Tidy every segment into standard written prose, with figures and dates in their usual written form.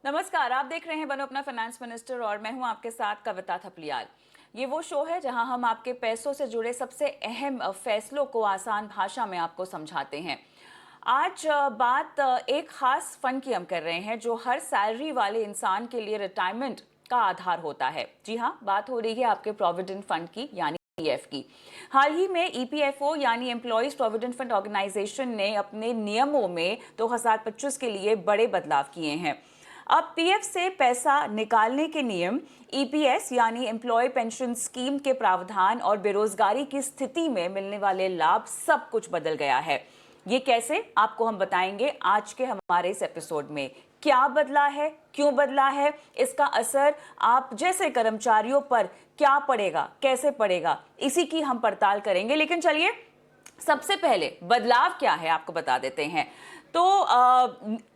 नमस्कार, आप देख रहे हैं बनो अपना फाइनेंस मिनिस्टर और मैं हूं आपके साथ कविता थपलियाल। ये वो शो है जहां हम आपके पैसों से जुड़े सबसे अहम फैसलों को आसान भाषा में आपको समझाते हैं। आज बात एक खास फंड की हम कर रहे हैं जो हर सैलरी वाले इंसान के लिए रिटायरमेंट का आधार होता है। जी हाँ, बात हो रही है आपके प्रोविडेंट फंड की यानी पीएफ की। हाल ही में ईपीएफओ यानी एम्प्लॉयज प्रोविडेंट फंड ऑर्गेनाइजेशन ने अपने नियमों में 2025 के लिए बड़े बदलाव किए हैं। अब पीएफ से पैसा निकालने के नियम, ईपीएस यानी एम्प्लॉय पेंशन स्कीम के प्रावधान और बेरोजगारी की स्थिति में मिलने वाले लाभ, सब कुछ बदल गया है। ये कैसे, आपको हम बताएंगे आज के हमारे इस एपिसोड में। क्या बदला है, क्यों बदला है, इसका असर आप जैसे कर्मचारियों पर क्या पड़ेगा, कैसे पड़ेगा, इसी की हम पड़ताल करेंगे। लेकिन चलिए सबसे पहले बदलाव क्या है आपको बता देते हैं। तो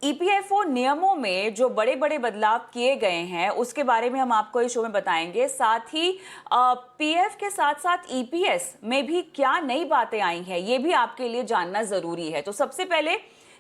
ईपीएफओ नियमों में जो बड़े बड़े बदलाव किए गए हैं उसके बारे में हम आपको इस शो में बताएंगे। साथ ही पीएफ के साथ साथ ईपीएस में भी क्या नई बातें आई हैं ये भी आपके लिए जानना जरूरी है। तो सबसे पहले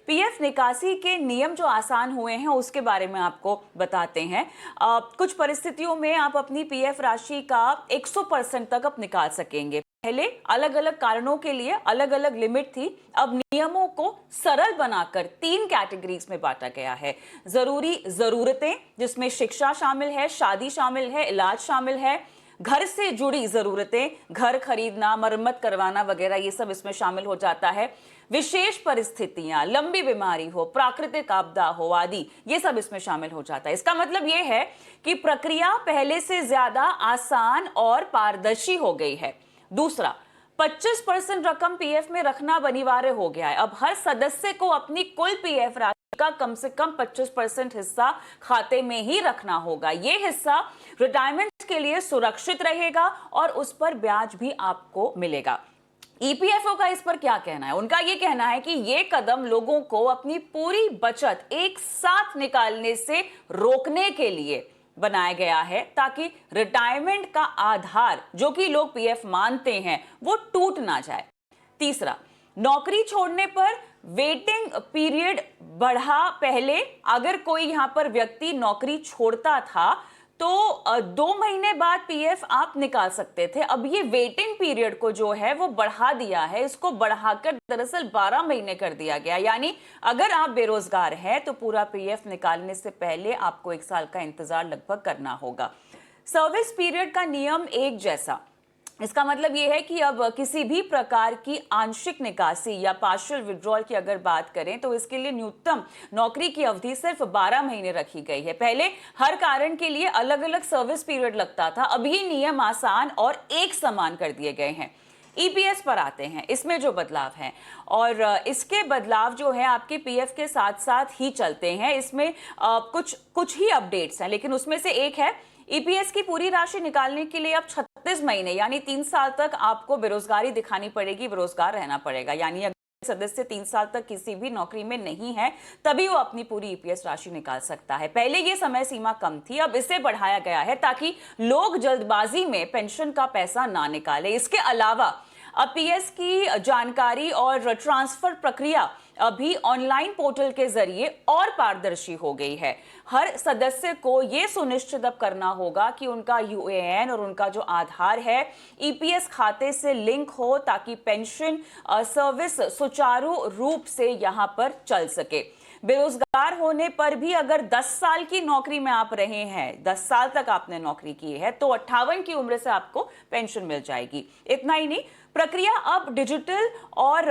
पीएफ निकासी के नियम जो आसान हुए हैं उसके बारे में आपको बताते हैं। कुछ परिस्थितियों में आप अपनी पीएफ राशि का 100% तक आप निकाल सकेंगे। पहले अलग अलग कारणों के लिए अलग अलग लिमिट थी, अब नियमों को सरल बनाकर 3 कैटेगरीज में बांटा गया है। जरूरी जरूरतें, जिसमें शिक्षा शामिल है, शादी शामिल है, इलाज शामिल है, घर से जुड़ी जरूरतें, घर खरीदना, मरम्मत करवाना वगैरह, ये सब इसमें शामिल हो जाता है। विशेष परिस्थितियां, लंबी बीमारी हो, प्राकृतिक आपदा हो आदि, ये सब इसमें शामिल हो जाता है। इसका मतलब ये है कि प्रक्रिया पहले से ज्यादा आसान और पारदर्शी हो गई है। दूसरा, 25% रकम पीएफ में रखना अनिवार्य हो गया है। अब हर सदस्य को अपनी कुल पीएफ राशि का कम से कम 25% हिस्सा खाते में ही रखना होगा। यह हिस्सा रिटायरमेंट के लिए सुरक्षित रहेगा और उस पर ब्याज भी आपको मिलेगा। ईपीएफओ का इस पर क्या कहना है? उनका यह कहना है कि यह कदम लोगों को अपनी पूरी बचत एक साथ निकालने से रोकने के लिए बनाया गया है, ताकि रिटायरमेंट का आधार जो कि लोग पीएफ मानते हैं वो टूट ना जाए। तीसरा, नौकरी छोड़ने पर वेटिंग पीरियड बढ़ा। पहले अगर कोई यहां पर व्यक्ति नौकरी छोड़ता था तो 2 महीने बाद पीएफ आप निकाल सकते थे। अब ये वेटिंग पीरियड को जो है वो बढ़ा दिया है, इसको बढ़ाकर दरअसल 12 महीने कर दिया गया। यानी अगर आप बेरोजगार हैं तो पूरा पीएफ निकालने से पहले आपको 1 साल का इंतजार लगभग करना होगा। सर्विस पीरियड का नियम एक जैसा। इसका मतलब यह है कि अब किसी भी प्रकार की आंशिक निकासी या पार्शियल विड्रॉल की अगर बात करें तो इसके लिए न्यूनतम नौकरी की अवधि सिर्फ 12 महीने रखी गई है। पहले हर कारण के लिए अलग अलग सर्विस पीरियड लगता था, अब ये नियम आसान और एक समान कर दिए गए हैं। ईपीएस पर आते हैं, इसमें जो बदलाव हैं और इसके बदलाव जो है आपके पीएफ के साथ साथ ही चलते हैं। इसमें कुछ ही अपडेट्स हैं, लेकिन उसमें से एक है ईपीएस की पूरी राशि निकालने के लिए अब 36 महीने यानी 3 साल तक आपको बेरोजगारी दिखानी पड़ेगी, बेरोजगार रहना पड़ेगा। यानी अगर सदस्य 3 साल तक किसी भी नौकरी में नहीं है तभी वो अपनी पूरी ईपीएस राशि निकाल सकता है। पहले ये समय सीमा कम थी, अब इसे बढ़ाया गया है ताकि लोग जल्दबाजी में पेंशन का पैसा ना निकाले। इसके अलावा अब पीएस की जानकारी और ट्रांसफर प्रक्रिया अभी ऑनलाइन पोर्टल के जरिए और पारदर्शी हो गई है। हर सदस्य को यह सुनिश्चित अब करना होगा कि उनका यूएएन और उनका जो आधार है ईपीएस खाते से लिंक हो, ताकि पेंशन सर्विस सुचारू रूप से यहां पर चल सके। बेरोजगार होने पर भी अगर 10 साल की नौकरी में आप रहे हैं, 10 साल तक आपने नौकरी की है, तो 58 की उम्र से आपको पेंशन मिल जाएगी। इतना ही नहीं, प्रक्रिया अब डिजिटल और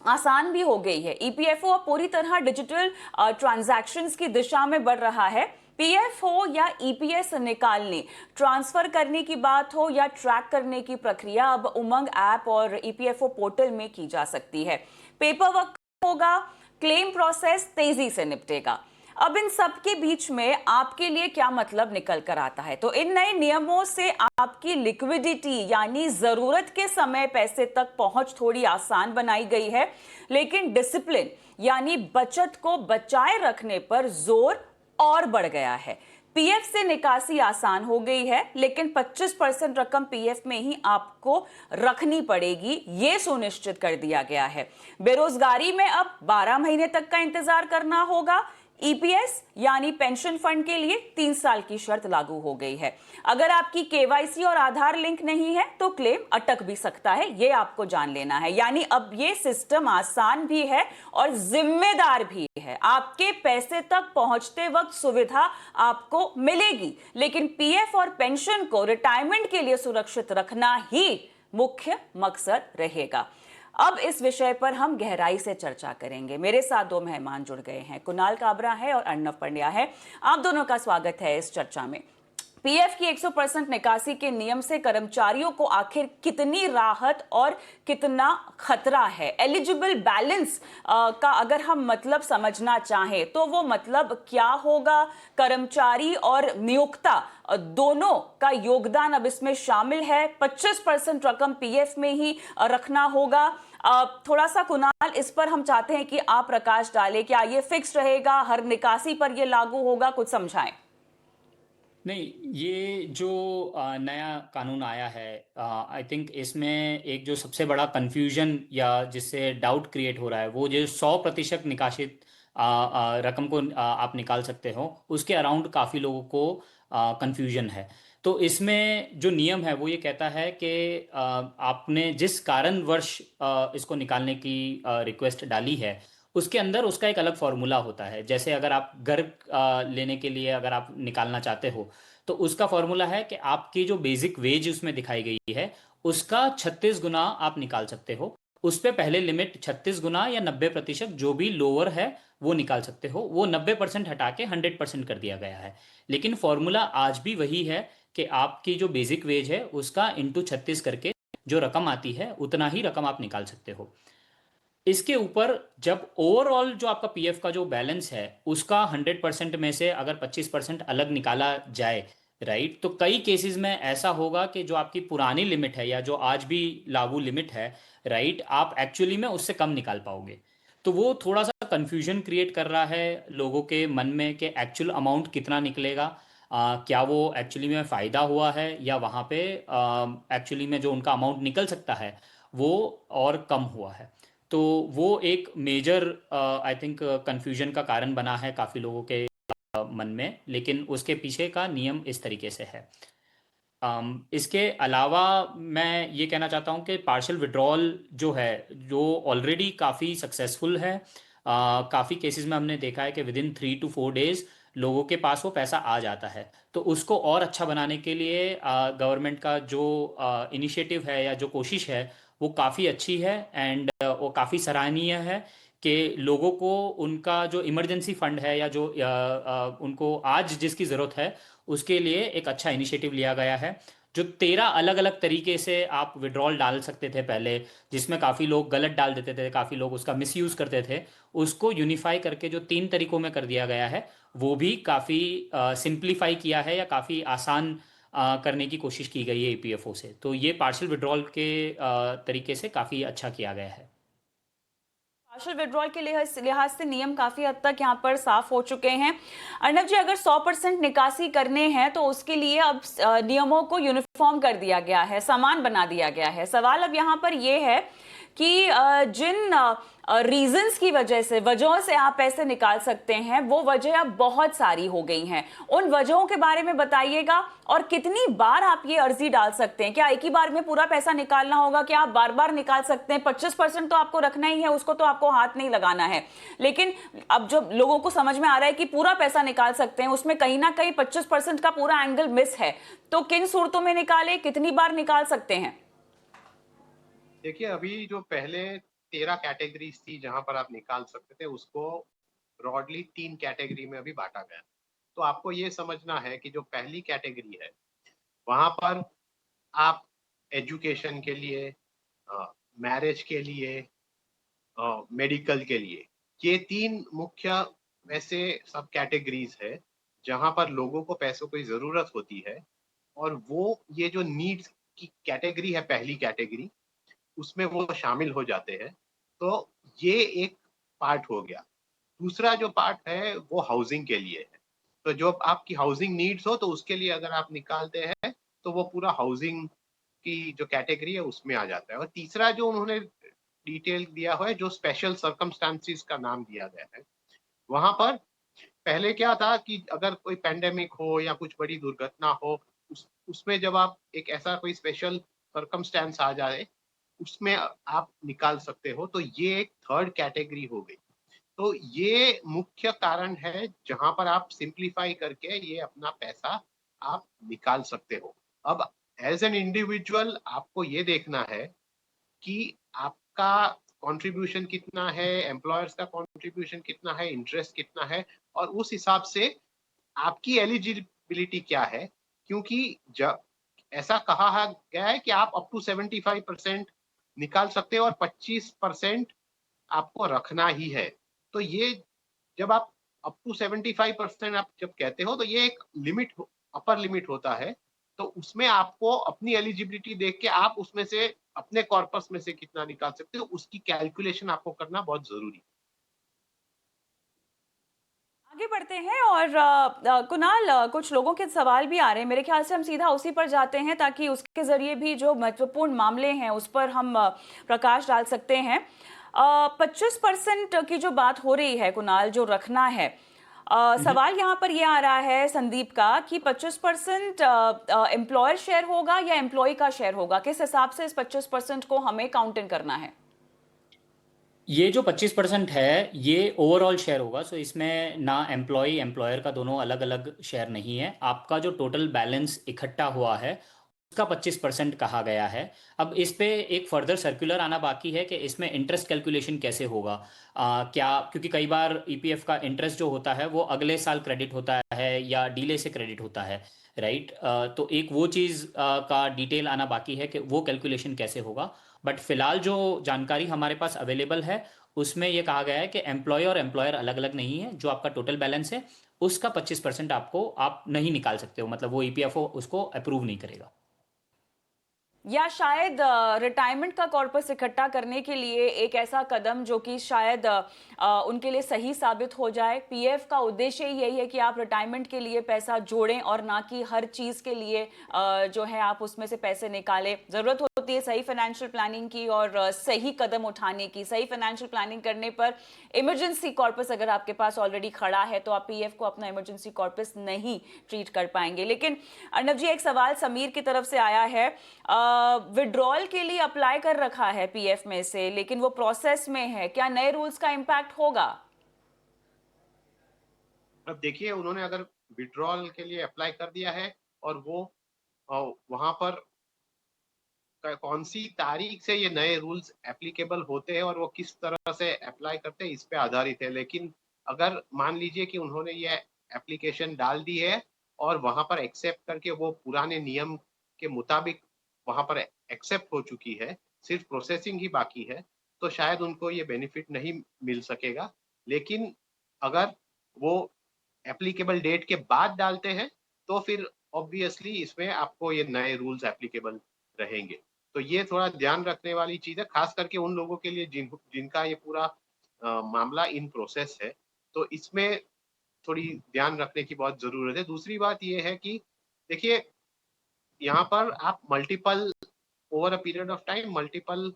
आसान भी हो गई है। ईपीएफओ अब पूरी तरह डिजिटल ट्रांजैक्शंस की दिशा में बढ़ रहा है। पीएफ हो या ईपीएस निकालने, ट्रांसफर करने की बात हो या ट्रैक करने की प्रक्रिया अब उमंग ऐप और ईपीएफओ पोर्टल में की जा सकती है। पेपर वर्क होगा, क्लेम प्रोसेस तेजी से निपटेगा। अब इन सब के बीच में आपके लिए क्या मतलब निकल कर आता है? तो इन नए नियमों से आपकी लिक्विडिटी यानी जरूरत के समय पैसे तक पहुंच थोड़ी आसान बनाई गई है, लेकिन डिसिप्लिन यानी बचत को बचाए रखने पर जोर और बढ़ गया है। पीएफ से निकासी आसान हो गई है, लेकिन 25% रकम पीएफ में ही आपको रखनी पड़ेगी, यह सुनिश्चित कर दिया गया है। बेरोजगारी में अब 12 महीने तक का इंतजार करना होगा। ईपीएस यानी पेंशन फंड के लिए 3 साल की शर्त लागू हो गई है। अगर आपकी केवाईसी और आधार लिंक नहीं है तो क्लेम अटक भी सकता है, ये आपको जान लेना है। यानी अब ये सिस्टम आसान भी है और जिम्मेदार भी है। आपके पैसे तक पहुंचते वक्त सुविधा आपको मिलेगी, लेकिन पीएफ और पेंशन को रिटायरमेंट के लिए सुरक्षित रखना ही मुख्य मकसद रहेगा। अब इस विषय पर हम गहराई से चर्चा करेंगे। मेरे साथ दो मेहमान जुड़ गए हैं, कुणाल काबरा है और अर्णव पंड्या है। आप दोनों का स्वागत है इस चर्चा में। पीएफ की 100% निकासी के नियम से कर्मचारियों को आखिर कितनी राहत और कितना खतरा है? एलिजिबल बैलेंस का अगर हम मतलब समझना चाहें तो वो मतलब क्या होगा? कर्मचारी और नियोक्ता दोनों का योगदान अब इसमें शामिल है। 25% रकम पीएफ में ही रखना होगा। थोड़ा सा कुणाल, इस पर हम चाहते हैं कि आप प्रकाश डालें। क्या ये फिक्स रहेगा, हर निकासी पर ये लागू होगा? कुछ समझाएं। नहीं, ये जो नया कानून आया है, आई थिंक इसमें एक जो सबसे बड़ा कंफ्यूजन या जिससे डाउट क्रिएट हो रहा है वो जो 100% निकासित रकम को आप निकाल सकते हो, उसके अराउंड काफ़ी लोगों को कंफ्यूजन है। तो इसमें जो नियम है वो ये कहता है कि आपने जिस कारणवश इसको निकालने की रिक्वेस्ट डाली है उसके अंदर उसका एक अलग फॉर्मूला होता है। जैसे अगर आप घर लेने के लिए अगर आप निकालना चाहते हो तो उसका फॉर्मूला है कि आपकी जो बेसिक वेज उसमें दिखाई गई है उसका 36 गुना आप निकाल सकते हो। उस पे पहले लिमिट 36 गुना या 90% जो भी लोअर है वो निकाल सकते हो। वो 90% हटा के 100% कर दिया गया है। लेकिन फॉर्मूला आज भी वही है कि आपकी जो बेसिक वेज है उसका इंटू 36 करके जो रकम आती है उतना ही रकम आप निकाल सकते हो। इसके ऊपर जब ओवरऑल जो आपका पीएफ का जो बैलेंस है उसका 100% में से अगर 25% अलग निकाला जाए, राइट, तो कई केसेस में ऐसा होगा कि जो आपकी पुरानी लिमिट है या जो आज भी लागू लिमिट है, राइट, आप एक्चुअली में उससे कम निकाल पाओगे। तो वो थोड़ा सा कंफ्यूजन क्रिएट कर रहा है लोगों के मन में कि एक्चुअल अमाउंट कितना निकलेगा। क्या वो एक्चुअली में फ़ायदा हुआ है या वहाँ पे एक्चुअली में जो उनका अमाउंट निकल सकता है वो और कम हुआ है। तो वो एक मेजर आई थिंक कंफ्यूजन का कारण बना है काफ़ी लोगों के मन में। लेकिन उसके पीछे का नियम इस तरीके से है। इसके अलावा मैं ये कहना चाहता हूँ कि पार्शियल विड्रॉल जो है जो ऑलरेडी काफ़ी सक्सेसफुल है। काफ़ी केसेस में हमने देखा है कि विद इन 3 to 4 डेज लोगों के पास वो पैसा आ जाता है। तो उसको और अच्छा बनाने के लिए गवर्नमेंट का जो इनिशिएटिव है या जो कोशिश है वो काफ़ी अच्छी है एंड वो काफ़ी सराहनीय है कि लोगों को उनका जो इमरजेंसी फंड है या जो उनको आज जिसकी ज़रूरत है उसके लिए एक अच्छा इनिशिएटिव लिया गया है। जो 13 अलग अलग तरीके से आप विड्रॉल डाल सकते थे पहले, जिसमें काफ़ी लोग गलत डाल देते थे, काफ़ी लोग उसका मिसयूज़ करते थे, उसको यूनिफाई करके जो 3 तरीकों में कर दिया गया है वो भी काफ़ी सिंप्लीफाई किया है या काफ़ी आसान करने की कोशिश की गई है ईपीएफओ से। तो ये पार्शियल विड्रॉल के तरीके से काफ़ी अच्छा किया गया है। पार्शियल विड्रॉल के लिहाज लिहाज से नियम काफी हद तक यहाँ पर साफ हो चुके हैं। अर्णव जी, अगर 100% निकासी करने हैं तो उसके लिए अब नियमों को यूनिफॉर्म कर दिया गया है, समान बना दिया गया है। सवाल अब यहाँ पर यह है कि जिन रीजंस की वजहों से आप पैसे निकाल सकते हैं वो वजह अब बहुत सारी हो गई हैं। उन वजहों के बारे में बताइएगा और कितनी बार आप ये अर्जी डाल सकते हैं? क्या एक ही बार में पूरा पैसा निकालना होगा? क्या आप बार बार निकाल सकते हैं? 25% तो आपको रखना ही है, उसको तो आपको हाथ नहीं लगाना है। लेकिन अब जो लोगों को समझ में आ रहा है कि पूरा पैसा निकाल सकते हैं, उसमें कहीं ना कहीं 25% का पूरा एंगल मिस है। तो किन सूरतों में निकाले, कितनी बार निकाल सकते हैं? देखिए, अभी जो पहले 13 कैटेगरीज थी जहां पर आप निकाल सकते थे उसको ब्रॉडली 3 कैटेगरी में अभी बांटा गया। तो आपको ये समझना है कि जो पहली कैटेगरी है वहां पर आप एजुकेशन के लिए, मैरिज के लिए, मेडिकल के लिए, ये 3 मुख्य वैसे सब कैटेगरीज है जहां पर लोगों को पैसों की जरूरत होती है। और वो ये जो नीड्स की कैटेगरी है, पहली कैटेगरी, उसमें वो शामिल हो जाते हैं। तो ये एक पार्ट हो गया। दूसरा जो पार्ट है वो हाउसिंग के लिए है। तो जो आपकी हाउसिंग नीड्स हो तो उसके लिए अगर आप निकालते हैं तो वो पूरा हाउसिंग की जो कैटेगरी है उसमें आ जाता है। और तीसरा जो उन्होंने डिटेल दिया हुआ है, जो स्पेशल सर्कमस्टांसिस का नाम दिया गया है, वहां पर पहले क्या था कि अगर कोई पैंडेमिक हो या कुछ बड़ी दुर्घटना हो, उसमें जब आप एक ऐसा कोई स्पेशल सर्कमस्टेंस आ जाए, उसमें आप निकाल सकते हो, तो ये एक थर्ड कैटेगरी हो गई। तो ये मुख्य कारण है जहां पर आप सिंप्लीफाई करके ये अपना पैसा आप निकाल सकते हो। अब एज एन इंडिविजुअल आपको ये देखना है कि आपका कंट्रीब्यूशन कितना है, एम्प्लॉयर्स का कंट्रीब्यूशन कितना है, इंटरेस्ट कितना है, और उस हिसाब से आपकी एलिजिबिलिटी क्या है। क्योंकि जब ऐसा कहा गया है कि आप अप टू 75% निकाल सकते हो और 25% आपको रखना ही है। तो ये जब आप अप टू 75% आप जब कहते हो, तो ये एक लिमिट, अपर लिमिट होता है। तो उसमें आपको अपनी एलिजिबिलिटी देख के आप उसमें से अपने कॉर्पस में से कितना निकाल सकते हो, उसकी कैलकुलेशन आपको करना बहुत जरूरी है। आगे बढ़ते हैं और कुणाल, कुछ लोगों के सवाल भी आ रहे हैं। मेरे ख्याल से हम सीधा उसी पर जाते हैं ताकि उसके जरिए भी जो महत्वपूर्ण मामले हैं उस पर हम प्रकाश डाल सकते हैं। 25% की जो बात हो रही है कुणाल, जो रखना है, सवाल यहाँ पर यह आ रहा है संदीप का कि 25% एम्प्लॉयर शेयर होगा या एम्प्लॉय का शेयर होगा, किस हिसाब से इस 25% को हमें काउंट इन करना है? ये जो 25% है ये ओवरऑल शेयर होगा। सो इसमें ना एम्प्लॉय एम्प्लॉयर का दोनों अलग अलग शेयर नहीं है। आपका जो टोटल बैलेंस इकट्ठा हुआ है उसका 25% कहा गया है। अब इस पे एक फर्दर सर्कुलर आना बाकी है कि इसमें इंटरेस्ट कैलकुलेशन कैसे होगा। क्या, क्योंकि कई बार ईपीएफ का इंटरेस्ट जो होता है वो अगले साल क्रेडिट होता है या डीले से क्रेडिट होता है, राइट। तो एक वो चीज़ का डिटेल आना बाकी है कि वो कैलकुलेशन कैसे होगा। बट फिलहाल जो जानकारी हमारे पास अवेलेबल है उसमें ये कहा गया है कि एम्प्लॉय और एम्प्लॉयर अलग अलग नहीं है। जो आपका टोटल बैलेंस है उसका 25% आपको आप नहीं निकाल सकते हो, मतलब वो ईपीएफओ उसको अप्रूव नहीं करेगा। या शायद रिटायरमेंट का कॉर्पस इकट्ठा करने के लिए एक ऐसा कदम जो कि शायद उनके लिए सही साबित हो जाए। पीएफ का उद्देश्य ही यही है कि आप रिटायरमेंट के लिए पैसा जोड़ें और ना कि हर चीज़ के लिए जो है आप उसमें से पैसे निकालें। ज़रूरत होती है सही फाइनेंशियल प्लानिंग की और सही कदम उठाने की। सही फाइनेंशियल प्लानिंग करने पर इमरजेंसी कॉर्पस अगर आपके पास ऑलरेडी खड़ा है तो आप पीएफ को अपना इमरजेंसी कॉर्पस नहीं ट्रीट कर पाएंगे। लेकिन अर्नब जी, एक सवाल समीर की तरफ से आया है। विड्रॉल के लिए अप्लाई कर रखा है पीएफ में से, लेकिन वो प्रोसेस में है, क्या नए रूल्स का इंपैक्ट होगा? अब देखिए, उन्होंने अगर विड्रॉल के लिए अप्लाई कर दिया है और वो वहां पर कौन सी तारीख से ये नए रूल्स एप्लीकेबल होते हैं और वो किस तरह से अप्लाई करते हैं, इस पे आधारित है। लेकिन अगर मान लीजिए कि उन्होंने ये एप्लीकेशन डाल दी है और वहां पर एक्सेप्ट करके वो पुराने नियम के मुताबिक वहां पर एक्सेप्ट हो चुकी है, सिर्फ प्रोसेसिंग ही बाकी है, तो शायद उनको ये बेनिफिट नहीं मिल सकेगा। लेकिन अगर वो एप्लीकेबल डेट के बाद डालते हैं तो फिर ऑब्वियसली इसमें आपको ये नए रूल्स एप्लीकेबल रहेंगे। तो ये थोड़ा ध्यान रखने वाली चीज है, खास करके उन लोगों के लिए जिनका ये पूरा मामला इन प्रोसेस है। तो इसमें थोड़ी ध्यान रखने की बहुत जरूरत है। दूसरी बात ये है कि देखिए, यहाँ पर आप multiple over a period of time multiple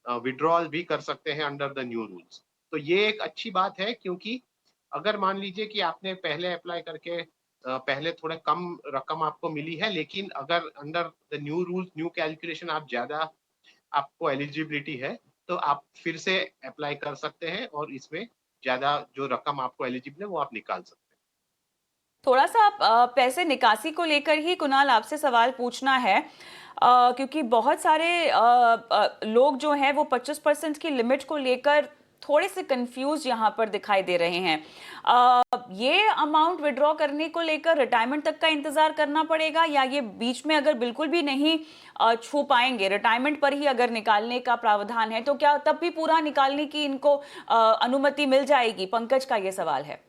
withdrawal भी कर सकते हैं अंडर द न्यू रूल्स। तो ये एक अच्छी बात है, क्योंकि अगर मान लीजिए कि आपने पहले अप्लाई करके पहले थोड़ा कम रकम आपको मिली है, लेकिन अगर under the new rules new calculation आप ज्यादा आपको एलिजिबिलिटी है, तो आप फिर से अप्लाई कर सकते हैं और इसमें ज्यादा जो रकम आपको एलिजिबल है वो आप निकाल सकते हैं। थोड़ा सा आप पैसे निकासी को लेकर ही कुणाल आपसे सवाल पूछना है, क्योंकि बहुत सारे लोग जो हैं वो 25% की लिमिट को लेकर थोड़े से कंफ्यूज यहाँ पर दिखाई दे रहे हैं। ये अमाउंट विड्रॉ करने को लेकर रिटायरमेंट तक का इंतजार करना पड़ेगा, या ये बीच में अगर बिल्कुल भी नहीं छू पाएंगे, रिटायरमेंट पर ही अगर निकालने का प्रावधान है, तो क्या तब भी पूरा निकालने की इनको अनुमति मिल जाएगी? पंकज का ये सवाल है।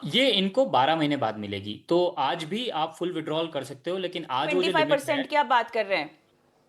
ये इनको 12 महीने बाद मिलेगी। तो आज भी आप फुल विड्रॉल कर सकते हो, लेकिन आज वो जो लिमिट है। 25% की आप बात कर रहे हैं?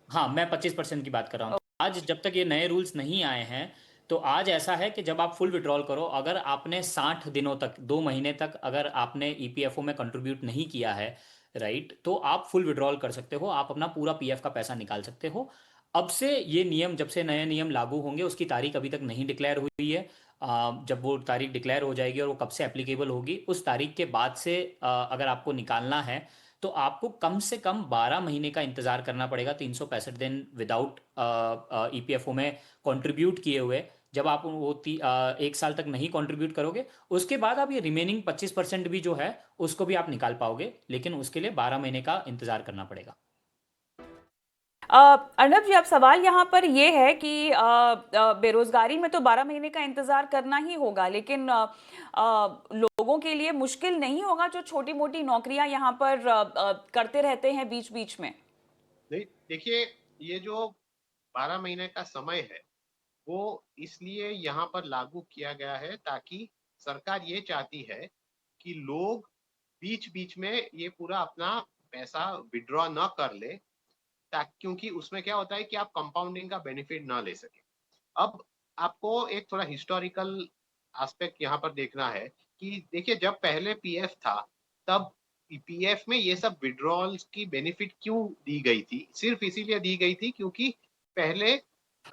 हाँ, मैं 25% की बात कर रहा हूँ। आज जब तक ये नए रूल्स नहीं आए हैं, तो आज ऐसा है कि जब आप फुल विड्रॉल करो, अगर आपने 60 दिनों तक, 2 महीने तक अगर आपने ईपीएफओ में कंट्रीब्यूट नहीं किया है, राइट, तो आप फुल विड्रॉल कर सकते हो, आप अपना पूरा पीएफ का पैसा निकाल सकते हो। अब से ये नियम, जब से नए नियम लागू होंगे उसकी तारीख अभी तक नहीं डिक्लेयर हुई है। जब वो तारीख डिक्लेयर हो जाएगी और वो कब से एप्लीकेबल होगी, उस तारीख के बाद से अगर आपको निकालना है तो आपको कम से कम 12 महीने का इंतजार करना पड़ेगा, 365 दिन विदाउट ईपीएफओ में कंट्रीब्यूट किए हुए। जब आप वो 1 साल तक नहीं कंट्रीब्यूट करोगे, उसके बाद आप ये रिमेनिंग 25% भी जो है उसको भी आप निकाल पाओगे, लेकिन उसके लिए 12 महीने का इंतजार करना पड़ेगा। अर्नब जी, अब सवाल यहाँ पर ये है कि बेरोजगारी में तो 12 महीने का इंतजार करना ही होगा, लेकिन लोगों के लिए मुश्किल नहीं होगा जो छोटी मोटी नौकरियां यहाँ पर करते रहते हैं बीच बीच में? नहीं, देखिए, ये जो 12 महीने का समय है वो इसलिए यहाँ पर लागू किया गया है ताकि सरकार ये चाहती है कि लोग बीच बीच में ये पूरा अपना पैसा विड्रॉ न कर ले, ताकि क्योंकि उसमें क्या होता है कि आप कंपाउंडिंग का बेनिफिट ना ले सके। अब आपको एक थोड़ा हिस्टोरिकल एस्पेक्ट यहाँ पर देखना है कि देखिए, जब पहले पीएफ था तब पीएफ में ये सब विड्रॉल्स की बेनिफिट क्यों दी गई थी? सिर्फ इसीलिए दी गई थी क्योंकि पहले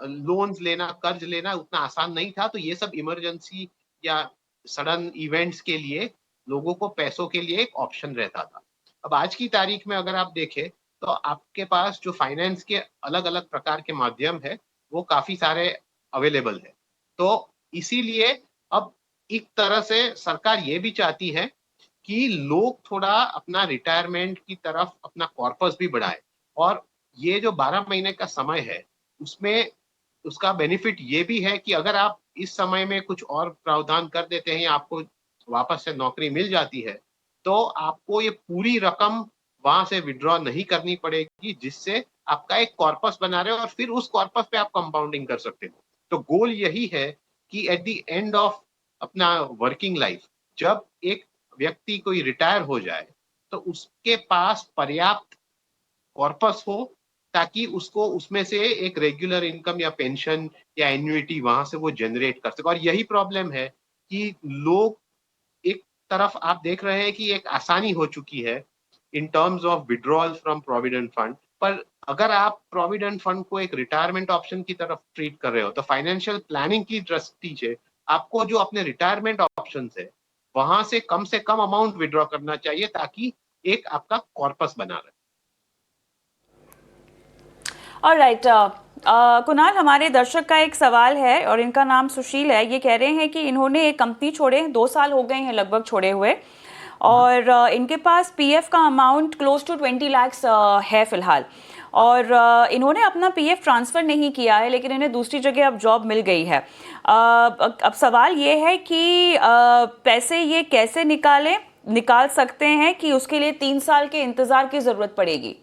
लोन्स लेना, कर्ज लेना उतना आसान नहीं था, तो ये सब इमरजेंसी या सडन इवेंट्स के लिए लोगों को पैसों के लिए एक ऑप्शन रहता था। अब आज की तारीख में अगर आप देखें तो आपके पास जो फाइनेंस के अलग अलग प्रकार के माध्यम है वो काफी सारे अवेलेबल है। तो इसीलिए अब एक तरह से सरकार ये भी चाहती है कि लोग थोड़ा अपना रिटायरमेंट की तरफ अपना कॉर्पस भी बढ़ाए, और ये जो 12 महीने का समय है उसमें उसका बेनिफिट ये भी है कि अगर आप इस समय में कुछ और प्रावधान कर देते हैं या आपको वापस से नौकरी मिल जाती है तो आपको ये पूरी रकम वहां से विड्रॉ नहीं करनी पड़ेगी, जिससे आपका एक कॉर्पस बना रहे हो और फिर उस कॉर्पस पे आप कंपाउंडिंग कर सकते हो। तो गोल यही है कि एट द एंड ऑफ अपना वर्किंग लाइफ, जब एक व्यक्ति कोई रिटायर हो जाए तो उसके पास पर्याप्त कॉर्पस हो ताकि उसको उसमें से एक रेगुलर इनकम या पेंशन या एन्युइटी वहां से वो जनरेट कर सके। और यही प्रॉब्लम है कि लोग, एक तरफ आप देख रहे हैं कि एक आसानी हो चुकी है in terms of withdrawal from provident fund, पर अगर आप प्रोविडेंट फंड को एक रिटायरमेंट ऑप्शन की तरफ ट्रीट कर रहे हो तो फाइनेंशियल प्लानिंग की दृष्टि से आपको जो अपने रिटायरमेंट ऑप्शन है वहां से कम अमाउंट विड्रॉ करना चाहिए ताकि एक आपका कॉर्पस बना रहे। ऑलराइट, कुणाल, हमारे दर्शक का एक सवाल है और इनका नाम सुशील है। ये कह रहे हैं कि इन्होंने एक कंपनी छोड़े, 2 साल हो गए हैं लगभग छोड़े हुए, और इनके पास पीएफ का अमाउंट क्लोज टू 20 लाख है फिलहाल, और इन्होंने अपना पीएफ ट्रांसफ़र नहीं किया है, लेकिन इन्हें दूसरी जगह अब जॉब मिल गई है। अब सवाल ये है कि पैसे ये कैसे निकाल सकते हैं कि उसके लिए 3 साल के इंतज़ार की ज़रूरत पड़ेगी?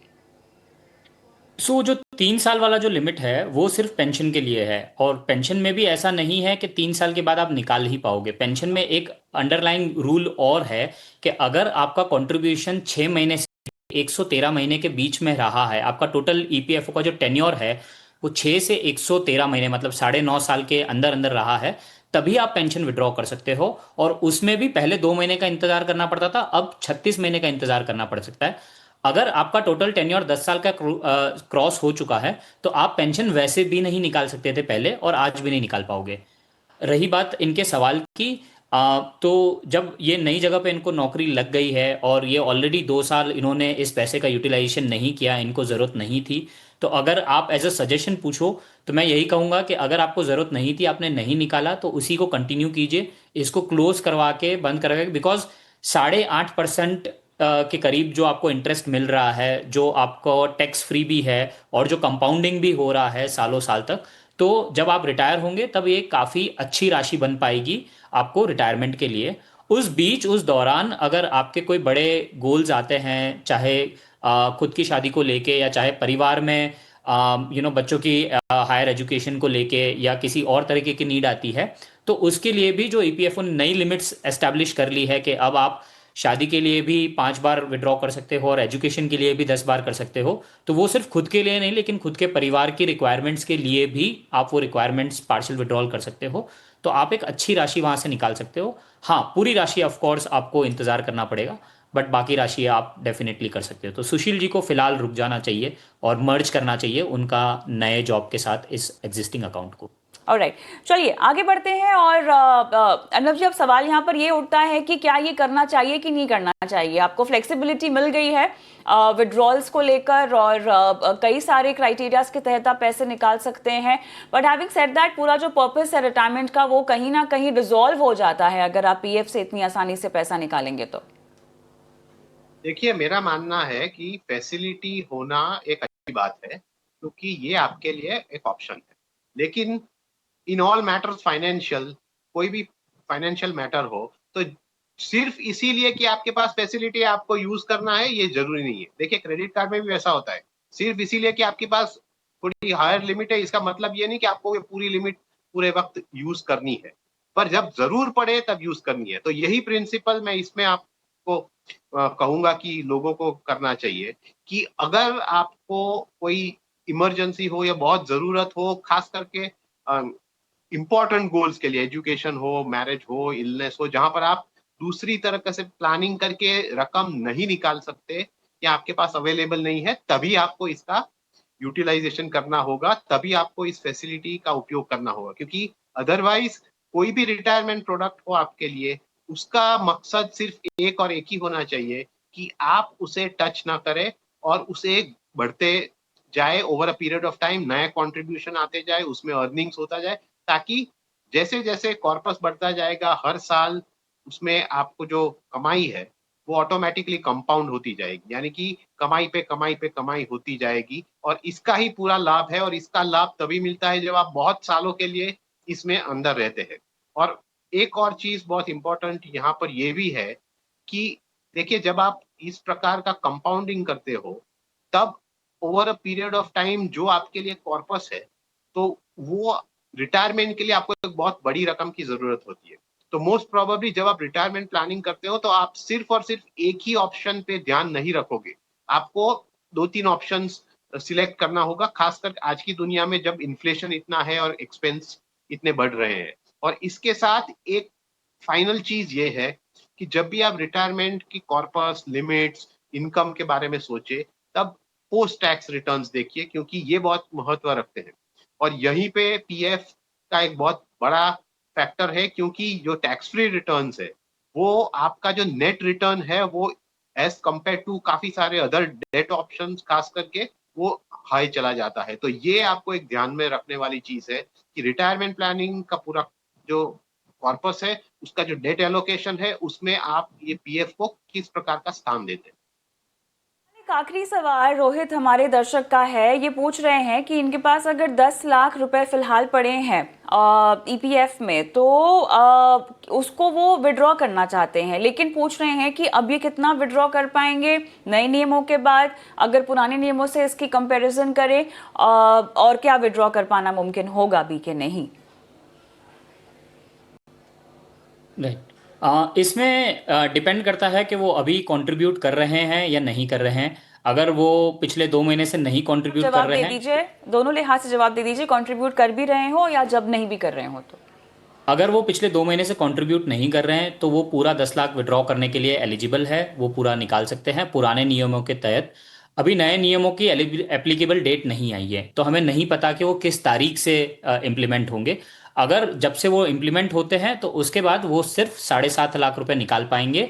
जो 3 साल वाला जो लिमिट है वो सिर्फ पेंशन के लिए है, और पेंशन में भी ऐसा नहीं है कि 3 साल के बाद आप निकाल ही पाओगे। पेंशन में एक अंडरलाइंग रूल और है कि अगर आपका कंट्रीब्यूशन 6 महीने से 113 महीने के बीच में रहा है, आपका टोटल ईपीएफओ का जो टेन्योर है वो 6 से 113 महीने मतलब 9.5 साल के अंदर अंदर रहा है, तभी आप पेंशन विड्रॉ कर सकते हो। और उसमें भी पहले 2 महीने का इंतजार करना पड़ता था, अब 36 महीने का इंतजार करना पड़ सकता है। अगर आपका टोटल टेन्योर 10 साल का क्रॉस हो चुका है तो आप पेंशन वैसे भी नहीं निकाल सकते थे पहले, और आज भी नहीं निकाल पाओगे। रही बात इनके सवाल की, तो जब ये नई जगह पे इनको नौकरी लग गई है और ये ऑलरेडी 2 साल इन्होंने इस पैसे का यूटिलाइजेशन नहीं किया, इनको ज़रूरत नहीं थी, तो अगर आप एज अ सजेशन पूछो तो मैं यही कहूँगा कि अगर आपको ज़रूरत नहीं थी, आपने नहीं निकाला, तो उसी को कंटिन्यू कीजिए, इसको क्लोज करवा के बंद करवा के, बिकॉज 8.5% के करीब जो आपको इंटरेस्ट मिल रहा है, जो आपको टैक्स फ्री भी है और जो कंपाउंडिंग भी हो रहा है सालों साल तक, तो जब आप रिटायर होंगे तब ये काफ़ी अच्छी राशि बन पाएगी आपको रिटायरमेंट के लिए। उस बीच, उस दौरान अगर आपके कोई बड़े गोल्स आते हैं, चाहे खुद की शादी को लेके या चाहे परिवार में बच्चों की हायर एजुकेशन को लेके या किसी और तरीके की नीड आती है, तो उसके लिए भी जो ईपीएफओ ने नई लिमिट्स एस्टैब्लिश कर ली है कि अब आप शादी के लिए भी 5 बार विड्रॉ कर सकते हो और एजुकेशन के लिए भी 10 बार कर सकते हो, तो वो सिर्फ खुद के लिए नहीं लेकिन खुद के परिवार की रिक्वायरमेंट्स के लिए भी आप वो रिक्वायरमेंट्स पार्शियल विड्रॉल कर सकते हो। तो आप एक अच्छी राशि वहाँ से निकाल सकते हो। हाँ, पूरी राशि ऑफ कोर्स आपको इंतज़ार करना पड़ेगा, बट बाकी राशि आप डेफिनेटली कर सकते हो। तो सुशील जी को फिलहाल रुक जाना चाहिए और मर्ज करना चाहिए उनका नए जॉब के साथ इस एग्जिस्टिंग अकाउंट को। ऑलराइट, चलिए आगे बढ़ते हैं। और अर्नब जी, अब सवाल यहाँ पर ये उठता है कि क्या ये करना चाहिए कि नहीं करना चाहिए? आपको फ्लेक्सिबिलिटी मिल गई है विड्रॉल्स को लेकर और कई सारे क्राइटेरियाज के तहत आप पैसे निकाल सकते हैं, बट हैविंग सेड दैट पूरा जो पर्पस है रिटायरमेंट का वो कहीं ना कहीं डिसॉल्व हो जाता है अगर आप पीएफ से इतनी आसानी से पैसा निकालेंगे तो। देखिए, मेरा मानना है कि फैसिलिटी होना एक अच्छी बात है, क्योंकि ये आपके लिए एक ऑप्शन है। लेकिन इन ऑल मैटर्स फाइनेंशियल, कोई भी फाइनेंशियल मैटर हो, तो सिर्फ इसीलिए कि आपके पास फैसिलिटी है आपको यूज करना है, ये जरूरी नहीं है। देखिए, क्रेडिट कार्ड में भी वैसा होता है, सिर्फ इसीलिए कि आपके पास थोड़ी हायर लिमिट है, इसका मतलब ये नहीं कि आपको ये पूरी लिमिट पूरे वक्त यूज करनी है, पर जब जरूर पड़े तब यूज करनी है। तो यही प्रिंसिपल मैं इसमें आपको कहूंगा कि लोगों को करना चाहिए कि अगर आपको कोई इमरजेंसी हो या बहुत जरूरत हो, खास करके इम्पोर्टेंट गोल्स के लिए, एजुकेशन हो, मैरिज हो, इलनेस हो, जहां पर आप दूसरी तरह से प्लानिंग करके रकम नहीं निकाल सकते या आपके पास अवेलेबल नहीं है, तभी आपको इसका यूटिलाइजेशन करना होगा, तभी आपको इस फैसिलिटी का उपयोग करना होगा। क्योंकि अदरवाइज कोई भी रिटायरमेंट प्रोडक्ट हो आपके लिए, उसका मकसद सिर्फ एक और एक ही होना चाहिए कि आप उसे टच ना करें और उसे बढ़ते जाए over a period of time, नया कंट्रीब्यूशन आते जाए, उसमें अर्निंग्स होता जाए, ताकि जैसे जैसे कॉर्पस बढ़ता जाएगा हर साल उसमें आपको जो कमाई है वो ऑटोमेटिकली कंपाउंड होती जाएगी, यानी कि कमाई पे कमाई पे कमाई होती जाएगी। और इसका ही पूरा लाभ है, और इसका लाभ तभी मिलता है जब आप बहुत सालों के लिए इसमें अंदर रहते हैं। और एक और चीज बहुत इंपॉर्टेंट यहाँ पर यह भी है कि देखिए, जब आप इस प्रकार का कंपाउंडिंग करते हो, तब over a period of time जो आपके लिए कॉर्पस है, तो वो रिटायरमेंट के लिए आपको एक बहुत बड़ी रकम की जरूरत होती है। तो मोस्ट प्रोबेबली जब आप रिटायरमेंट प्लानिंग करते हो, तो आप सिर्फ और सिर्फ एक ही ऑप्शन पे ध्यान नहीं रखोगे, आपको 2-3 ऑप्शंस सिलेक्ट करना होगा, खासकर आज की दुनिया में जब इन्फ्लेशन इतना है और एक्सपेंस इतने बढ़ रहे हैं। और इसके साथ एक फाइनल चीज ये है कि जब भी आप रिटायरमेंट की कॉर्पस, लिमिट्स, इनकम के बारे में सोचे, तब पोस्ट टैक्स रिटर्न्स देखिए, क्योंकि ये बहुत महत्व रखते हैं। और यहीं पे पीएफ का एक बहुत बड़ा फैक्टर है, क्योंकि जो टैक्स फ्री रिटर्न्स है, वो आपका जो नेट रिटर्न है वो एज कंपेयर टू काफी सारे अदर डेट ऑप्शंस खास करके वो हाई चला जाता है। तो ये आपको एक ध्यान में रखने वाली चीज है कि रिटायरमेंट प्लानिंग का पूरा जो कॉर्पस है, उसका जो डेट एलोकेशन है, उसमें आप ये पीएफ को किस प्रकार का स्थान देते हैं। एक आखिरी सवाल रोहित हमारे दर्शक का है, ये पूछ रहे हैं कि इनके पास अगर 10 लाख रुपए फिलहाल पड़े हैं ईपीएफ में, तो उसको वो विड्रॉ करना चाहते हैं, लेकिन पूछ रहे हैं कि अब ये कितना विड्रॉ कर पाएंगे नए नियमों के बाद, अगर पुराने नियमों से इसकी कंपैरिजन करें, और क्या विड्रॉ कर पाना मुमकिन होगा भी कि नहीं? राइट, इसमें डिपेंड करता है कि वो अभी कंट्रीब्यूट कर रहे हैं या नहीं कर रहे हैं। अगर वो पिछले 2 महीने से नहीं कंट्रीब्यूट कर जवाब रहे दे हैं, दीजिए, दोनों लिहाज से जवाब दे दीजिए, कंट्रीब्यूट कर भी रहे हो या जब नहीं भी कर रहे हो तो। अगर वो पिछले 2 महीने से कंट्रीब्यूट नहीं कर रहे हैं तो वो पूरा 10 लाख विड्रॉ करने के लिए एलिजिबल है, वो पूरा निकाल सकते हैं पुराने नियमों के तहत। अभी नए नियमों की एप्लीकेबल डेट नहीं आई है, तो हमें नहीं पता कि वो किस तारीख से इम्प्लीमेंट होंगे। अगर जब से वो इम्प्लीमेंट होते हैं तो उसके बाद वो सिर्फ 7.5 लाख रुपए निकाल पाएंगे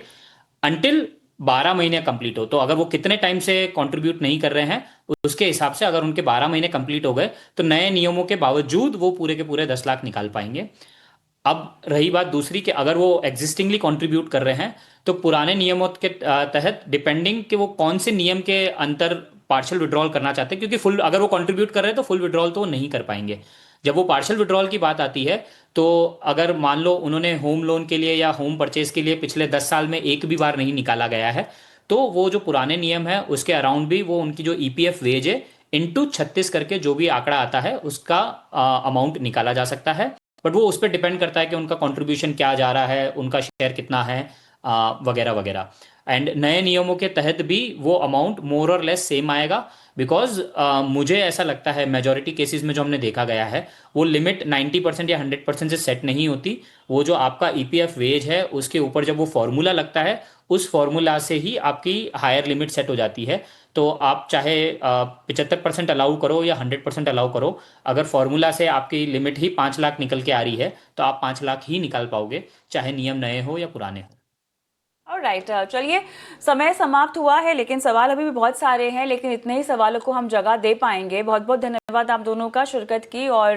अंटिल 12 महीने कंप्लीट हो। तो अगर वो कितने टाइम से कंट्रीब्यूट नहीं कर रहे हैं, उसके हिसाब से अगर उनके 12 महीने कंप्लीट हो गए तो नए नियमों के बावजूद वो पूरे के पूरे 10 लाख निकाल पाएंगे। अब रही बात दूसरी कि अगर वो एग्जिस्टिंगली कंट्रीब्यूट कर रहे हैं, तो पुराने नियमों के तहत डिपेंडिंग कि वो कौन से नियम के अंतर पार्शियल विड्रॉल करना चाहते हैं, क्योंकि फुल अगर वो कंट्रीब्यूट कर रहे हैं तो फुल विड्रॉल तो वो नहीं कर पाएंगे। जब वो पार्शियल विड्रॉल की बात आती है, तो अगर मान लो उन्होंने होम लोन के लिए या होम परचेज के लिए पिछले 10 साल में एक भी बार नहीं निकाला गया है, तो वो जो पुराने नियम है उसके अराउंड भी वो उनकी जो ईपीएफ वेज है इंटू 36 करके जो भी आंकड़ा आता है उसका अमाउंट निकाला जा सकता है। बट वो उस पर डिपेंड करता है कि उनका कंट्रीब्यूशन क्या जा रहा है, उनका शेयर कितना है, वगैरह वगैरह। एंड नए नियमों के तहत भी वो अमाउंट मोर और लेस सेम आएगा, बिकॉज मुझे ऐसा लगता है मेजॉरिटी केसेस में जो हमने देखा गया है, वो लिमिट 90% या 100% से सेट नहीं होती। वो जो आपका ईपीएफ वेज है उसके ऊपर जब वो फॉर्मूला लगता है, उस फॉर्मूला से ही आपकी हायर लिमिट सेट हो जाती है। तो आप चाहे 75% अलाउ करो या 100% अलाउ करो, अगर फॉर्मूला से आपकी लिमिट ही 5 लाख निकल के आ रही है तो आप 5 लाख ही निकाल पाओगे, चाहे नियम नए हो या पुराने हो। ऑलराइट, चलिए समय समाप्त हुआ है, लेकिन सवाल अभी भी बहुत सारे हैं, लेकिन इतने ही सवालों को हम जगह दे पाएंगे। बहुत बहुत धन्यवाद आप दोनों का शिरकत की। और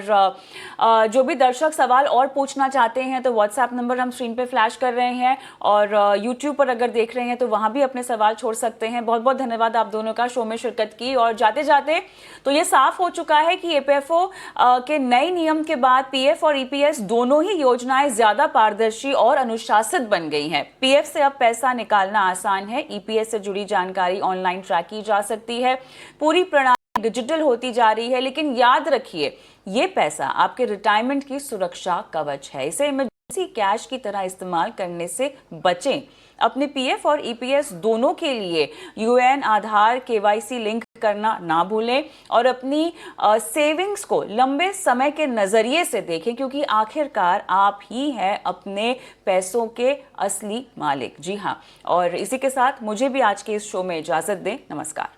जो भी दर्शक सवाल और पूछना चाहते हैं तो व्हाट्सएप नंबर हम स्क्रीन पे फ्लैश कर रहे हैं, और यूट्यूब पर अगर देख रहे हैं तो वहाँ भी अपने सवाल छोड़ सकते हैं। बहुत बहुत धन्यवाद आप दोनों का शो में शिरकत की। और जाते जाते तो ये साफ हो चुका है कि ईपीएफओ के नए नियम के बाद पीएफ और ईपीएस दोनों ही योजनाएं ज्यादा पारदर्शी और अनुशासित बन गई हैं। पीएफ से अब पैसा निकालना आसान है, ईपीएस से जुड़ी जानकारी ऑनलाइन ट्रैक की जा सकती है, पूरी प्रणाली डिजिटल होती जा रही है। लेकिन याद रखिए, ये पैसा आपके रिटायरमेंट की सुरक्षा कवच है, इसे इमरजेंसी कैश की तरह इस्तेमाल करने से बचें। अपने पीएफ और ईपीएस दोनों के लिए यूएएन, आधार, केवाईसी लिंक करना ना भूलें, और अपनी सेविंग्स को लंबे समय के नजरिए से देखें, क्योंकि आखिरकार आप ही हैं अपने पैसों के असली मालिक। जी हाँ, और इसी के साथ मुझे भी आज के इस शो में इजाजत दें। नमस्कार।